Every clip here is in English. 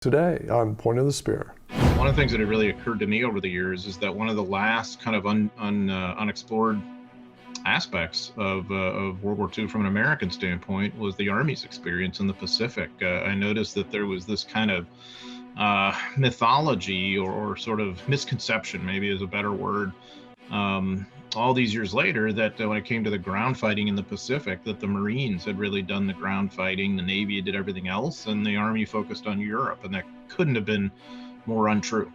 Today on Point of the Spear. One of the things that had really occurred to me over the years is that one of the last kind of unexplored aspects of World War II from an American standpoint was the Army's experience in the Pacific. I noticed that there was this kind of mythology or sort of misconception, maybe is a better word, all these years later, that when it came to the ground fighting in the Pacific, that the Marines had really done the ground fighting, the Navy did everything else, and the Army focused on Europe, and that couldn't have been more untrue.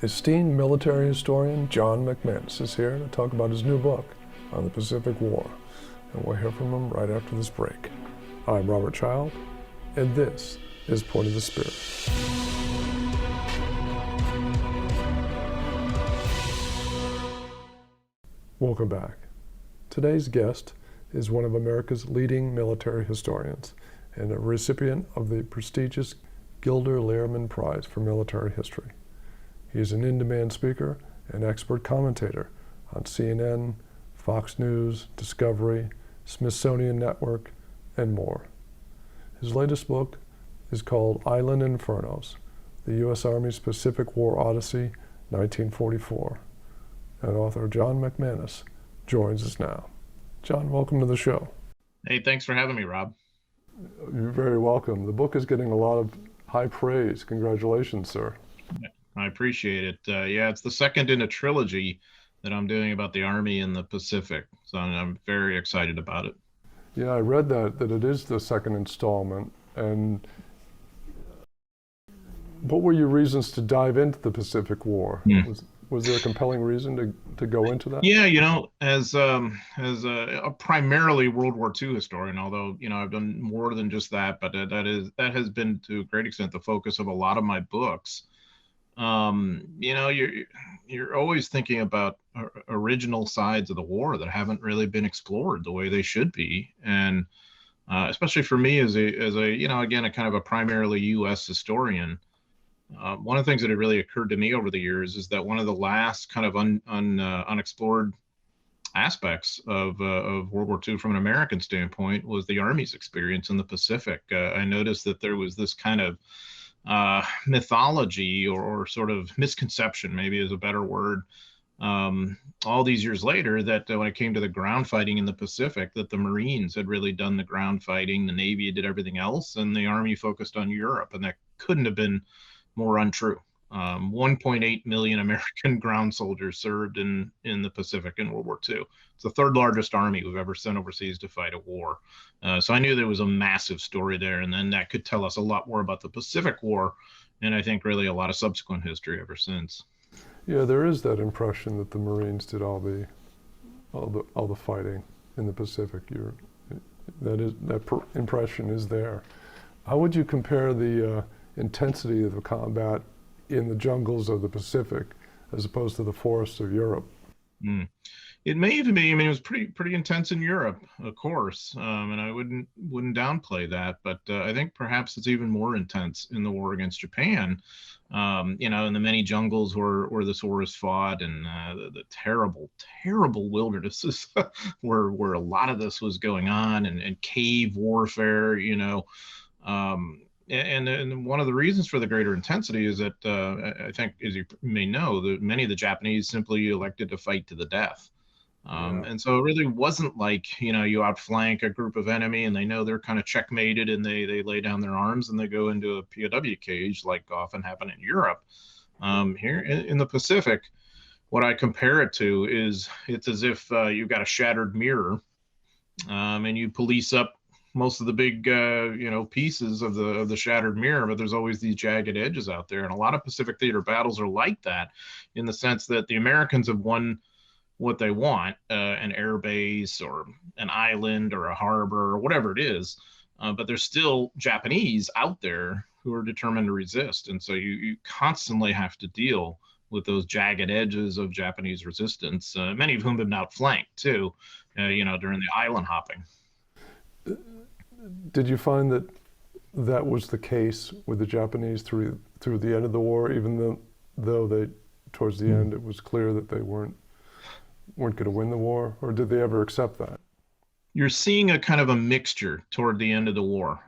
Esteemed military historian John McManus is here to talk about his new book on the Pacific War, and we'll hear from him right after this break. I'm Robert Child, and this is Point of the Spear. Welcome back. Today's guest is one of America's leading military historians and a recipient of the prestigious Gilder Lehrman Prize for Military History. He is an in-demand speaker and expert commentator on CNN, Fox News, Discovery, Smithsonian Network, and more. His latest book is called Island Infernos, the U.S. Army's Pacific War Odyssey, 1944. And author John McManus joins us now. John, welcome to the show. Hey, thanks for having me, Rob. You're very welcome. The book is getting a lot of high praise. Congratulations, sir. I appreciate it. Yeah, it's the second in a trilogy that I'm doing about the Army in the Pacific, so I'm very excited about it. Yeah, I read that it is the second installment. And what were your reasons to dive into the Pacific War? Was there a compelling reason to go into that? Yeah, as a primarily World War II historian, although I've done more than just that, but that has been to a great extent the focus of a lot of my books. You're always thinking about original sides of the war that haven't really been explored the way they should be, and especially for me as a again a kind of a primarily U.S. historian. One of the things that had really occurred to me over the years is that one of the last kind of unexplored aspects of World War II from an American standpoint was the Army's experience in the Pacific. I noticed that there was this kind of mythology or sort of misconception, maybe is a better word, all these years later, that when it came to the ground fighting in the Pacific, that the Marines had really done the ground fighting, the Navy did everything else, and the Army focused on Europe, and that couldn't have been more untrue. 1.8 million American ground soldiers served in the Pacific in World War II. It's the third largest army we've ever sent overseas to fight a war. So I knew there was a massive story there, and then that could tell us a lot more about the Pacific War, and I think really a lot of subsequent history ever since. Yeah, there is that impression that the Marines did all the fighting in the Pacific. That impression is there. How would you compare the intensity of the combat in the jungles of the Pacific as opposed to the forests of Europe? It may even be. It was pretty intense in Europe, of course, and I wouldn't downplay that. But I think perhaps it's even more intense in the war against Japan. In the many jungles where this war is fought, and the terrible wildernesses where a lot of this was going on, and cave warfare. And one of the reasons for the greater intensity is that I think, as you may know, that many of the Japanese simply elected to fight to the death. And so it really wasn't like, you outflank a group of enemy and they know they're kind of checkmated and they lay down their arms and they go into a POW cage like often happened in Europe. Here in the Pacific, what I compare it to is it's as if you've got a shattered mirror and you police up most of the big, pieces of the shattered mirror, but there's always these jagged edges out there. And a lot of Pacific theater battles are like that, in the sense that the Americans have won what they want, an air base or an island or a harbor or whatever it is. But there's still Japanese out there who are determined to resist. And so you constantly have to deal with those jagged edges of Japanese resistance, many of whom have been outflanked too, during the island hopping. Did you find that was the case with the Japanese through the end of the war, even though they, towards the end, it was clear that they weren't going to win the war, or did they ever accept that? You're seeing a kind of a mixture toward the end of the war.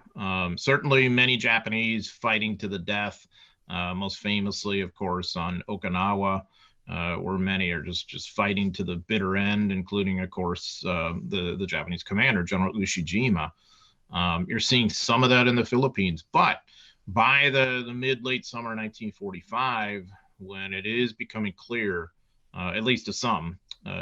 Certainly many Japanese fighting to the death, most famously, of course, on Okinawa, where many are just fighting to the bitter end, including, of course, the Japanese commander, General Ushijima. You're seeing some of that in the Philippines, but by the mid-late summer 1945, when it is becoming clear, at least to some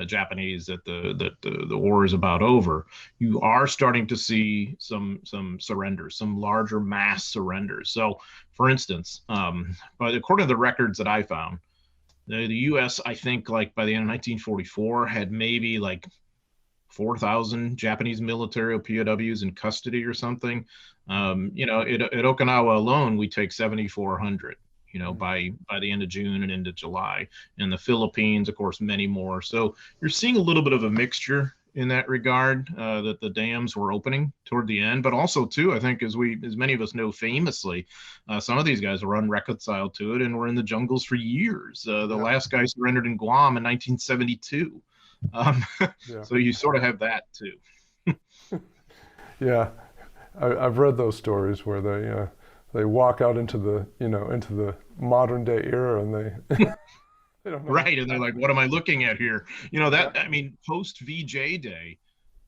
Japanese, that the war is about over, you are starting to see some surrenders, some larger mass surrenders. So, for instance, but according to the records that I found, the U.S., I think, like by the end of 1944, had maybe like 4,000 Japanese military or POWs in custody or something. At Okinawa alone, we take 7,400. By the end of June and into July. In the Philippines, of course, many more. So you're seeing a little bit of a mixture in that regard, that the dams were opening toward the end, but also too, I think, as many of us know famously, some of these guys were unreconciled to it and were in the jungles for years. The last guy surrendered in Guam in 1972. So you sort of have that too. Yeah, I've read those stories where they walk out into the modern day era, and they they don't know. Right, and they're like, "What am I looking at here?" I mean, post VJ Day,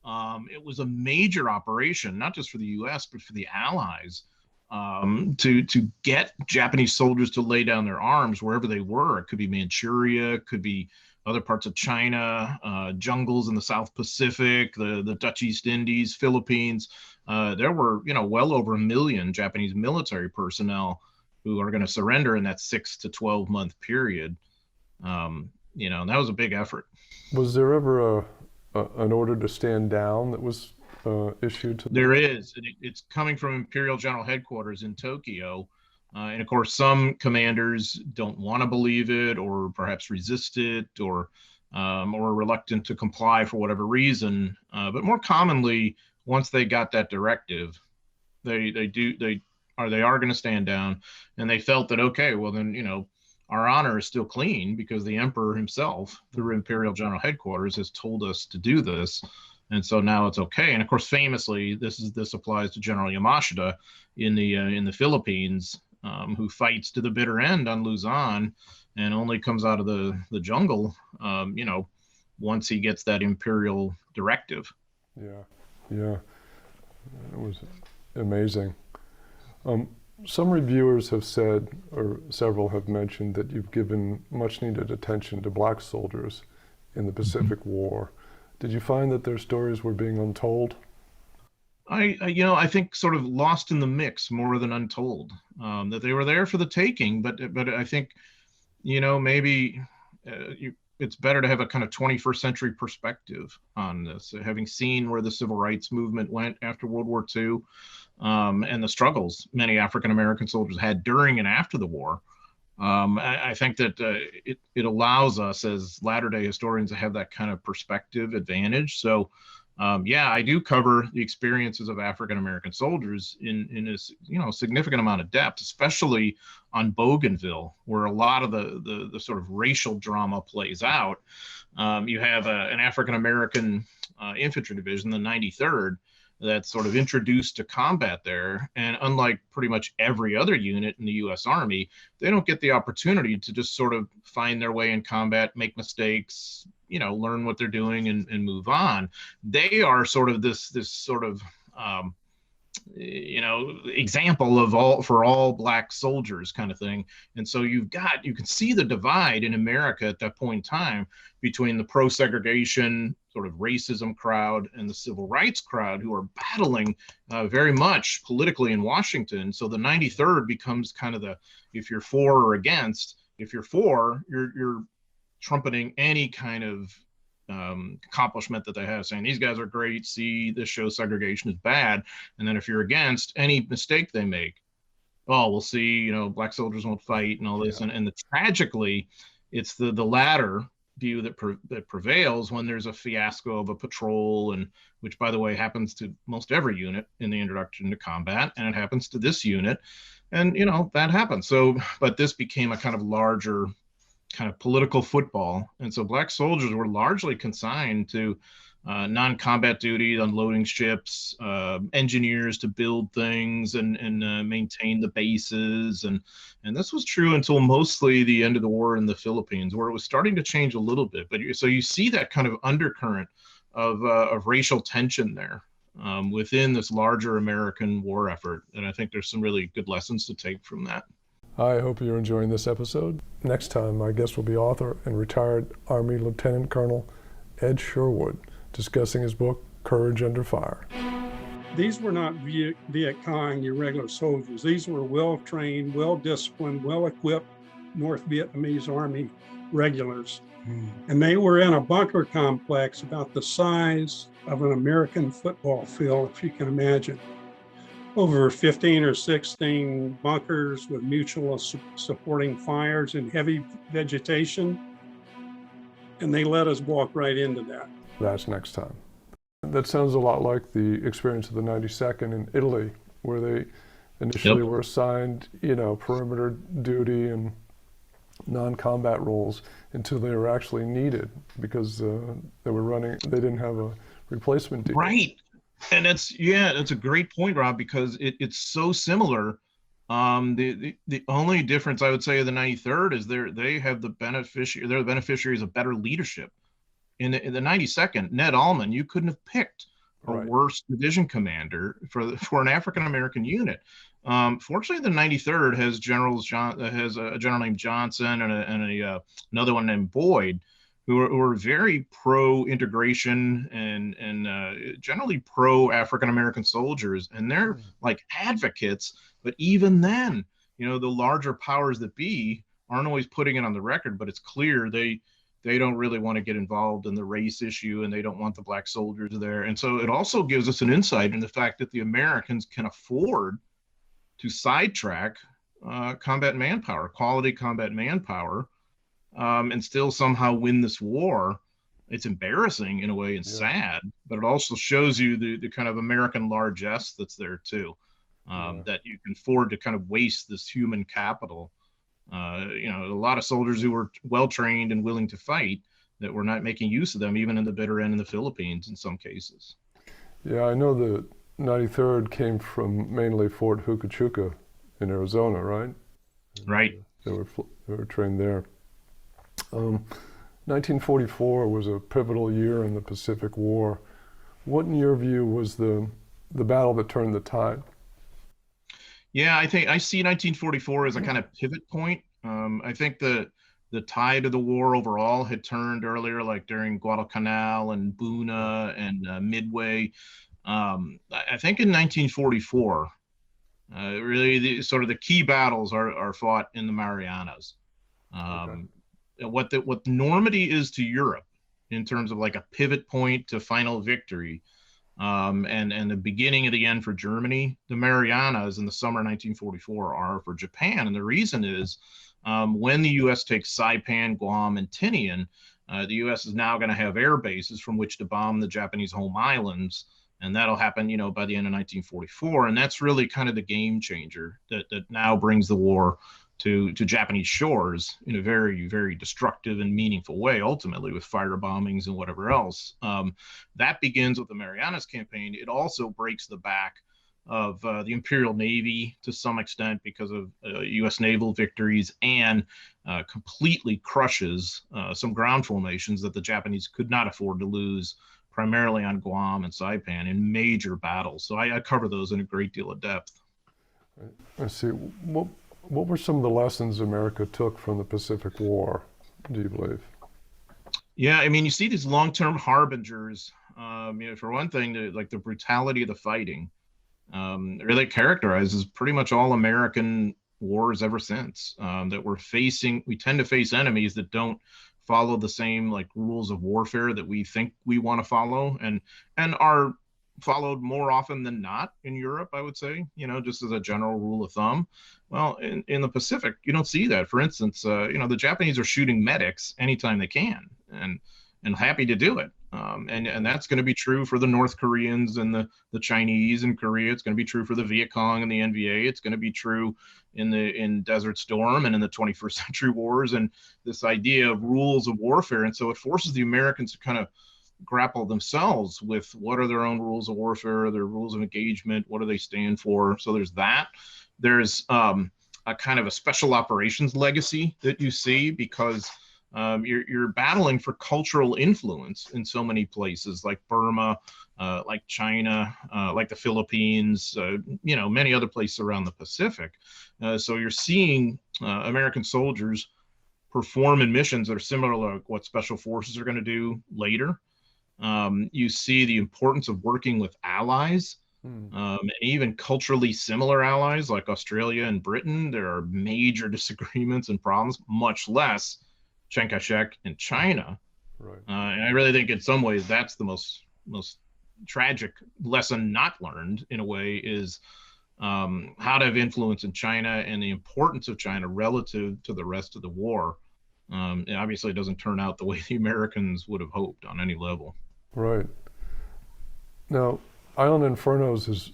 it was a major operation, not just for the U.S. but for the Allies, to get Japanese soldiers to lay down their arms wherever they were. It could be Manchuria, it could be other parts of China, jungles in the South Pacific, the Dutch East Indies, Philippines. There were, well over 1 million Japanese military personnel who are going to surrender in that 6 to 12 month period. And that was a big effort. Was there ever an order to stand down that was issued to them? There is. It's coming from Imperial General Headquarters in Tokyo. And of course, some commanders don't want to believe it, or perhaps resist it, or reluctant to comply for whatever reason. But more commonly, once they got that directive, they are going to stand down, and they felt that, okay, well then, our honor is still clean because the emperor himself, through Imperial General Headquarters, has told us to do this, and so now it's okay. And of course, famously, this applies to General Yamashita in the Philippines, who fights to the bitter end on Luzon, and only comes out of the jungle, once he gets that imperial directive. Yeah, it was amazing. Some reviewers have said, or several have mentioned, that you've given much needed attention to black soldiers in the Pacific War. Did you find that their stories were being untold? I think sort of lost in the mix more than untold. That they were there for the taking, but I think, maybe it's better to have a kind of 21st century perspective on this, having seen where the civil rights movement went after World War II, and the struggles many African American soldiers had during and after the war. I think that it allows us as latter-day historians to have that kind of perspective advantage. So, I do cover the experiences of African American soldiers in a significant amount of depth, especially on Bougainville, where a lot of the sort of racial drama plays out. You have an African American infantry division, the 93rd, that's sort of introduced to combat there. And unlike pretty much every other unit in the U.S. Army, they don't get the opportunity to just sort of find their way in combat, make mistakes, learn what they're doing and move on. They are sort of this sort of, example of all black soldiers kind of thing. And so you can see the divide in America at that point in time between the pro-segregation sort of racism crowd and the civil rights crowd, who are battling very much politically in Washington. So the 93rd becomes kind of if you're for or against. If you're for, you're trumpeting any kind of accomplishment that they have, saying these guys are great, see, this shows segregation is bad. And then if you're against any mistake they make, we'll see, black soldiers won't fight and all this. Yeah. And tragically, it's the latter view that prevails when there's a fiasco of a patrol, and which, by the way, happens to most every unit in the introduction to combat, and it happens to this unit, and that happens. So, but this became a kind of larger kind of political football, and so black soldiers were largely consigned to non-combat duty, unloading ships, engineers to build things and maintain the bases. And this was true until mostly the end of the war in the Philippines, where it was starting to change a little bit. But so you see that kind of undercurrent of racial tension there within this larger American war effort. And I think there's some really good lessons to take from that. I hope you're enjoying this episode. Next time, my guest will be author and retired Army Lieutenant Colonel Ed Sherwood, discussing his book, Courage Under Fire. These were not Viet Cong, your regular soldiers. These were well-trained, well-disciplined, well-equipped North Vietnamese Army regulars. And they were in a bunker complex about the size of an American football field, if you can imagine. Over 15 or 16 bunkers with mutual supporting fires and heavy vegetation. And they let us walk right into that. That's next time. That sounds a lot like the experience of the 92nd in Italy, where they initially were assigned, perimeter duty and non-combat roles until they were actually needed because they didn't have a replacement duty. Right. And that's a great point, Rob, because it's so similar. The only difference I would say of the 93rd is they're the beneficiaries of better leadership. In the 92nd, Ned Allman, you couldn't have picked a worse division commander for an African American unit. Fortunately, the 93rd has has a general named Johnson and another one named Boyd, who are very pro integration and generally pro African American soldiers, and they're like advocates. But even then, the larger powers that be aren't always putting it on the record, but it's clear they don't really want to get involved in the race issue, and they don't want the black soldiers there. And so it also gives us an insight in the fact that the Americans can afford to sidetrack quality combat manpower, and still somehow win this war. It's embarrassing in a way and sad, but it also shows you the kind of American largesse that's there too, that you can afford to kind of waste this human capital. A lot of soldiers who were well-trained and willing to fight that were not making use of them, even in the bitter end in the Philippines in some cases. Yeah, I know the 93rd came from mainly Fort Huachuca in Arizona, right? Right. They were trained there. 1944 was a pivotal year in the Pacific War. What, in your view, was the battle that turned the tide? Yeah, I think I see 1944 as a kind of pivot point. I think the tide of the war overall had turned earlier, like during Guadalcanal and Buna and Midway. I think in 1944, really the key battles are fought in the Marianas. What Normandy is to Europe in terms of like a pivot point to final victory, and the beginning of the end for Germany, the Marianas in the summer 1944 are for Japan. And the reason is when the U.S. takes Saipan, Guam, and Tinian, the U.S. is now going to have air bases from which to bomb the Japanese home islands. And that'll happen, by the end of 1944. And that's really kind of the game changer that now brings the war to Japanese shores in a very, very destructive and meaningful way, ultimately with fire bombings and whatever else. That begins with the Marianas campaign. It also breaks the back of the Imperial Navy to some extent because of U.S. naval victories, and completely crushes some ground formations that the Japanese could not afford to lose, primarily on Guam and Saipan in major battles. So I cover those in a great deal of depth. I see. What were some of the lessons America took from the Pacific War, do you believe? Yeah, I mean, you see these long-term harbingers. For one thing, the brutality of the fighting really characterizes pretty much all American wars ever since. We tend to face enemies that don't follow the same rules of warfare that we think we want to follow, and are followed more often than not in Europe, I would say, just as a general rule of thumb. Well, in the Pacific, you don't see that. For instance, the Japanese are shooting medics anytime they can, and happy to do it. And that's going to be true for the North Koreans and the Chinese in Korea. It's going to be true for the Viet Cong and the NVA. It's going to be true in Desert Storm and in the 21st century wars, and this idea of rules of warfare. And so it forces the Americans to kind of grapple themselves with what are their own rules of warfare, their rules of engagement, what do they stand for. So there's that. There's a kind of a special operations legacy that you see, because you're battling for cultural influence in so many places, like Burma, like China, like the Philippines, many other places around the Pacific. So you're seeing American soldiers perform in missions that are similar to what special forces are going to do later. You see the importance of working with allies, and even culturally similar allies like Australia and Britain. There are major disagreements and problems, much less Chiang Kai-shek in China. Right. And I really think in some ways that's the most tragic lesson not learned, in a way, is how to have influence in China and the importance of China relative to the rest of the war. And obviously it doesn't turn out the way the Americans would have hoped on any level. Right. Now, Island Infernos is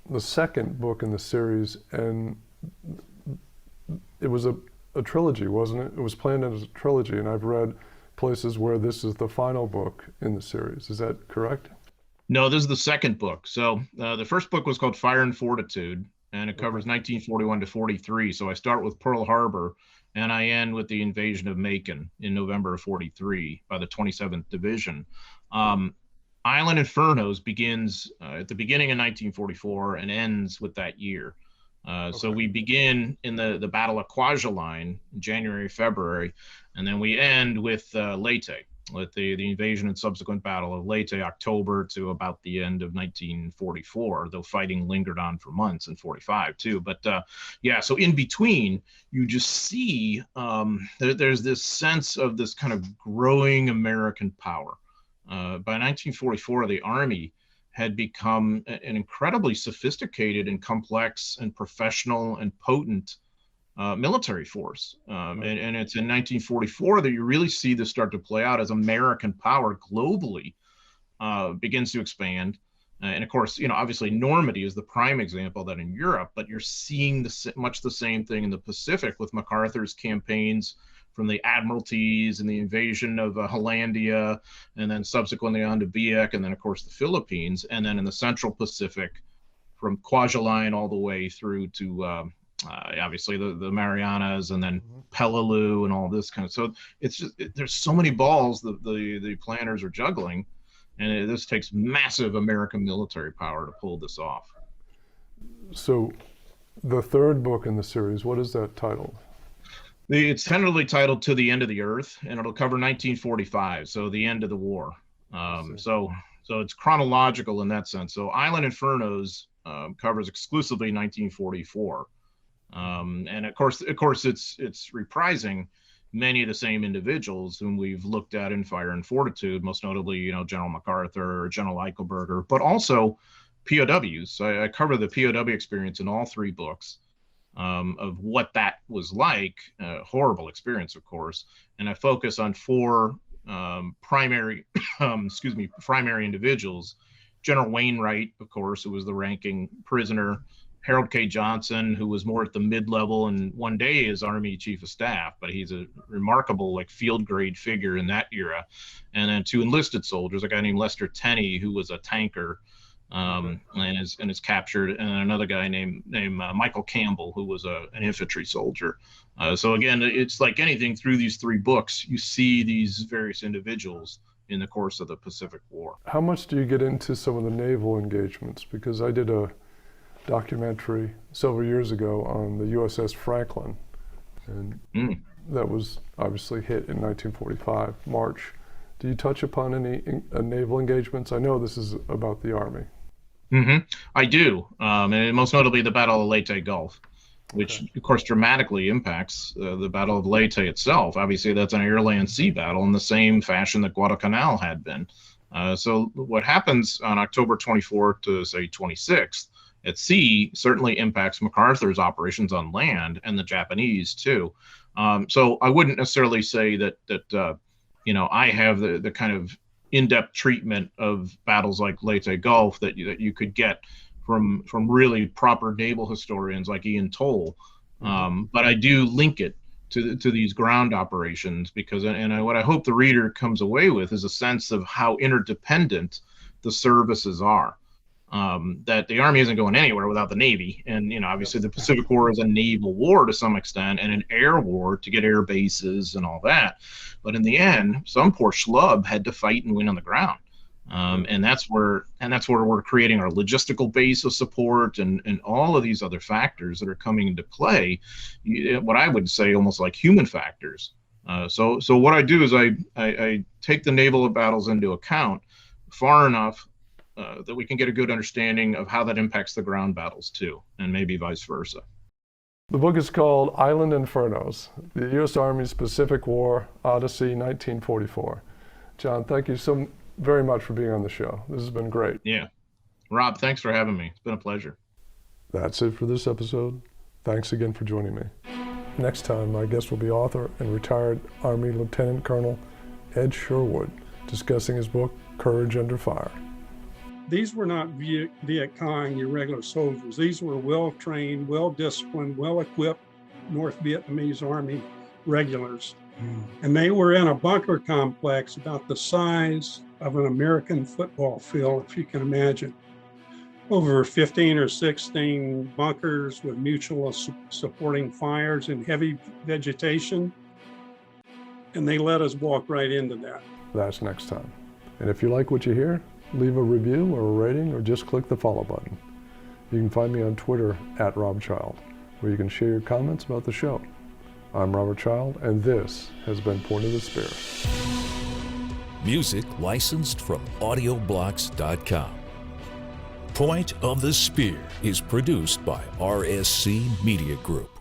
the second book in the series, and it was a trilogy, wasn't it? It was planned as a trilogy, and I've read places where this is the final book in the series. Is that correct? No, this is the second book. So the first book was called Fire and Fortitude, and it covers 1941 to 43. So I start with Pearl Harbor, and I end with the invasion of Macon in November of 43 by the 27th Division. Island Infernos begins at the beginning of 1944 and ends with that year. So we begin in the Battle of Kwajalein in January, February, and then we end with Leyte, with the invasion and subsequent Battle of Leyte, October to about the end of 1944, though fighting lingered on for months in 45 too. But so in between, you just see there's this sense of this kind of growing American power. By 1944, the Army had become an incredibly sophisticated and complex and professional and potent military force. And it's in 1944 that you really see this start to play out as American power globally begins to expand. And of course, obviously Normandy is the prime example of that in Europe, but you're seeing much the same thing in the Pacific with MacArthur's campaigns from the Admiralties and the invasion of Hollandia, and then subsequently on to Biak, and then of course the Philippines, and then in the Central Pacific from Kwajalein all the way through to obviously the Marianas, and then Peleliu and all this kind of. So it's just there's so many balls that the planners are juggling, and this takes massive American military power to pull this off. So the third book in the series, what is that titled? It's tentatively titled To the End of the Earth, and it'll cover 1945, so the end of the war. So it's chronological in that sense. So Island Infernos covers exclusively 1944. And of course, it's reprising many of the same individuals whom we've looked at in Fire and Fortitude, most notably, General MacArthur, General Eichelberger, but also POWs. So I cover the POW experience in all three books. Of what that was like, horrible experience, of course. And I focus on four primary individuals. General Wainwright, of course, who was the ranking prisoner. Harold K. Johnson, who was more at the mid-level and one day is Army Chief of Staff, but he's a remarkable field grade figure in that era. And then two enlisted soldiers, a guy named Lester Tenney, who was a tanker, and is captured, and another guy named Michael Campbell, who was an infantry soldier. So again, it's like anything through these three books, you see these various individuals in the course of the Pacific War. How much do you get into some of the naval engagements? Because I did a documentary several years ago on the USS Franklin, and that was obviously hit in 1945, March. Do you touch upon any naval engagements? I know this is about the Army. I do, and most notably the Battle of Leyte Gulf, which of course dramatically impacts the Battle of Leyte itself. Obviously, that's an air-land sea battle in the same fashion that Guadalcanal had been. So what happens on October 24th to say 26th at sea certainly impacts MacArthur's operations on land and the Japanese too. So I wouldn't necessarily say that I have the kind of in-depth treatment of battles like Leyte Gulf that you could get from really proper naval historians like Ian Toll. But I do link it to these ground operations, because what I hope the reader comes away with is a sense of how interdependent the services are. That the Army isn't going anywhere without the Navy, and obviously the Pacific War is a naval war to some extent and an air war to get air bases and all that. But in the end, some poor schlub had to fight and win on the ground. And that's where we're creating our logistical base of support and all of these other factors that are coming into play, what I would say almost like human factors. So what I do is I take the naval battles into account far enough that we can get a good understanding of how that impacts the ground battles too, and maybe vice versa. The book is called Island Infernos, the U.S. Army's Pacific War Odyssey, 1944. John, thank you so very much for being on the show. This has been great. Yeah. Rob, thanks for having me. It's been a pleasure. That's it for this episode. Thanks again for joining me. Next time, my guest will be author and retired Army Lieutenant Colonel Ed Sherwood, discussing his book, Courage Under Fire. These were not Viet Cong irregular soldiers. These were well-trained, well-disciplined, well-equipped North Vietnamese Army regulars. And they were in a bunker complex about the size of an American football field, if you can imagine. Over 15 or 16 bunkers with mutual supporting fires and heavy vegetation. And they let us walk right into that. That's next time. And if you like what you hear, leave a review or a rating, or just click the follow button. You can find me on Twitter @RobChild, where you can share your comments about the show. I'm Robert Child, and this has been Point of the Spear. Music licensed from audioblocks.com. Point of the Spear is produced by RSC Media Group.